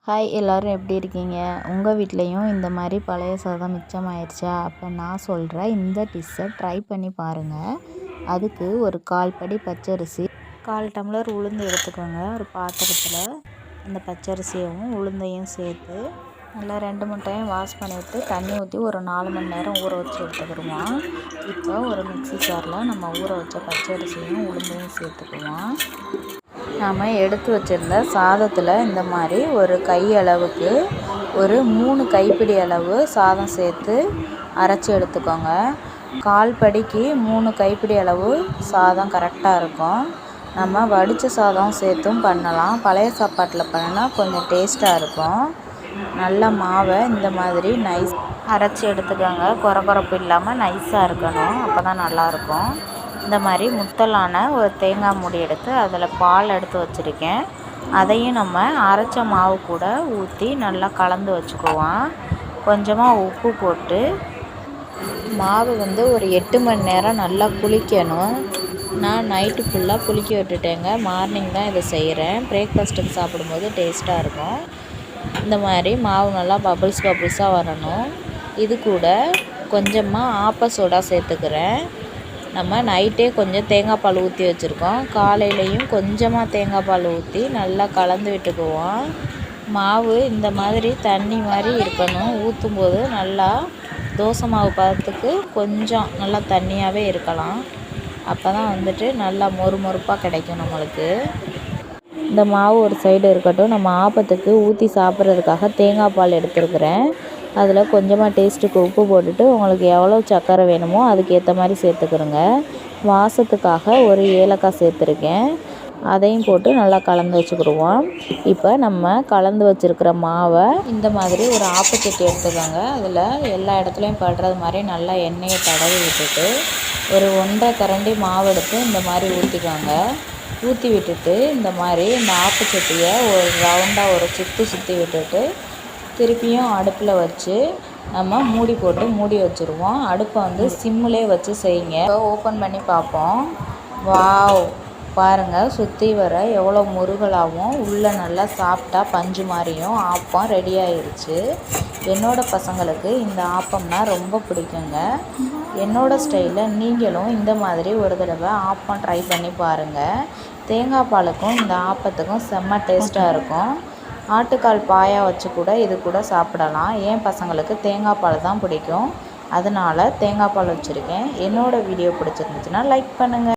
Hi எல்லோரும் எப்படி இருக்கீங்க? உங்கள் வீட்லேயும் இந்த மாதிரி பழைய சாதம் மிச்சமாயிடுச்சா? அப்போ நான் சொல்கிற இந்த டிஷ்ஷை ட்ரை பண்ணி பாருங்கள். அதுக்கு ஒரு 1/4 படி பச்சரிசி, 1/4 டம்ளர் உளுந்து எடுத்துக்கோங்க. ஒரு பாத்திரத்தில் அந்த பச்சரிசியவும் உளுந்தையும் சேர்த்து நல்லா 2-3 டைம் வாஷ் பண்ணிவிட்டு தண்ணி ஊற்றி ஒரு 4 மணி நேரம் ஊற வச்சு எடுத்துக்கிடுவோம். இப்போ ஒரு மிக்ஸி ஜாரில் நம்ம ஊற வச்ச பச்சரிசியும் உளுந்தையும் சேர்த்துக்குவோம். நாம் எடுத்து வச்சுருந்த சாதத்தில் இந்த மாதிரி ஒரு கை அளவுக்கு ஒரு 3 கைப்பிடி அளவு சாதம் சேர்த்து அரைச்சி எடுத்துக்கோங்க. 1/4 படிக்கு 3 கைப்பிடி அளவு சாதம் கரெக்டாக இருக்கும். நம்ம வடித்த சாதம் சேர்த்தும் பண்ணலாம். பழைய சாப்பாட்டில் பண்ணினா கொஞ்சம் டேஸ்ட்டாக இருக்கும். நல்ல மாவை இந்த மாதிரி நைஸ் அரைச்சி எடுத்துக்கோங்க. கொரகொரப்பு இல்லாமல் நைஸாக இருக்கணும், அப்போ தான் நல்லாயிருக்கும். இந்த மாதிரி முத்தலான ஒரு தேங்காய் மூடி எடுத்து அதில் பால் எடுத்து வச்சுருக்கேன். அதையும் நம்ம அரைச்ச மாவு கூட ஊற்றி நல்லா கலந்து வச்சுக்குவோம். கொஞ்சமாக உப்பு போட்டு மாவு ஒரு 8 மணி நேரம் நல்லா புளிக்கணும். நான் நைட்டு ஃபுல்லாக புளிக்க விட்டுட்டேங்க. மார்னிங் தான் இதை செய்கிறேன். பிரேக்ஃபாஸ்ட்டுக்கு சாப்பிடும்போது டேஸ்ட்டாக இருக்கும். இந்த மாதிரி மாவு நல்லா பபுள்ஸாக வரணும். இது கூட கொஞ்சமாக ஆப்ப சோடா சேர்த்துக்கிறேன். நம்ம நைட்டே கொஞ்சம் தேங்காய் பால் ஊற்றி வச்சுருக்கோம். காலையிலையும் கொஞ்சமாக தேங்காய் பால் ஊற்றி நல்லா கலந்து விட்டுக்குவோம். மாவு இந்த மாதிரி தண்ணி மாதிரி இருக்கணும். ஊற்றும்போது நல்லா தோசை மாவு பதத்துக்கு கொஞ்சம் நல்லா தண்ணியாகவே இருக்கலாம். அப்போ தான் நல்லா மொறுமொறுப்பாக கிடைக்கும் நம்மளுக்கு. இந்த மாவு ஒரு சைடு இருக்கட்டும். நம்ம ஆப்பத்துக்கு ஊற்றி சாப்பிட்றதுக்காக தேங்காய் பால் எடுத்துருக்குறேன். அதில் கொஞ்சமாக டேஸ்ட்டுக்கு உப்பு போட்டுட்டு உங்களுக்கு எவ்வளோ சர்க்கரை வேணுமோ அதுக்கு ஏற்ற மாதிரி சேர்த்துக்கிறோங்க. வாசத்துக்காக ஒரு ஏலக்காய் சேர்த்துருக்கேன். அதையும் போட்டு நல்லா கலந்து வச்சுக்கிடுவோம். இப்போ நம்ம கலந்து வச்சுருக்கிற மாவை இந்த மாதிரி ஒரு ஆப்பச்சட்டி எடுத்துக்கோங்க. அதில் எல்லா இடத்துலையும் படுறது மாதிரி நல்லா எண்ணெயை தடவி விட்டுட்டு ஒரு 1.5 கரண்டி மாவு எடுத்து இந்த மாதிரி ஊற்றிக்கோங்க. ஊற்றி விட்டுட்டு இந்த மாதிரி இந்த ஆப்பச்சட்டியை ஒரு ரவுண்டாக ஒரு சுற்றி விட்டுட்டு திருப்பியும் அடுப்பில் வச்சு நம்ம மூடி போட்டு மூடி வச்சுருவோம். அடுப்பை சிம்மிலே வச்சு செய்யுங்க. இப்போ ஓப்பன் பண்ணி பார்ப்போம். வாவ், பாருங்கள், சுற்றி வர எவ்வளோ முருகலாகவும் உள்ளே நல்லா சாப்பிட்டா பஞ்சு மாதிரியும் ஆப்பம் ரெடி ஆயிடுச்சு. என்னோடய பசங்களுக்கு இந்த ஆப்பம்னா ரொம்ப பிடிக்குங்க. என்னோடய ஸ்டைலில் நீங்களும் இந்த மாதிரி ஒரு தடவை ஆப்பம் ட்ரை பண்ணி பாருங்கள். தேங்காய் பாலுக்கும் இந்த ஆப்பத்துக்கும் செம்ம டேஸ்ட்டாக இருக்கும். ஆட்டுக்கால் பாயா வச்சு கூட இது கூட சாப்பிடலாம். என் பசங்களுக்கு தேங்காய் பால் தான் பிடிக்கும். அதனால் தேங்காய் பால் வச்சுருக்கேன். என்னோடய வீடியோ பிடிச்சிருந்துச்சுன்னா லைக் பண்ணுங்கள்.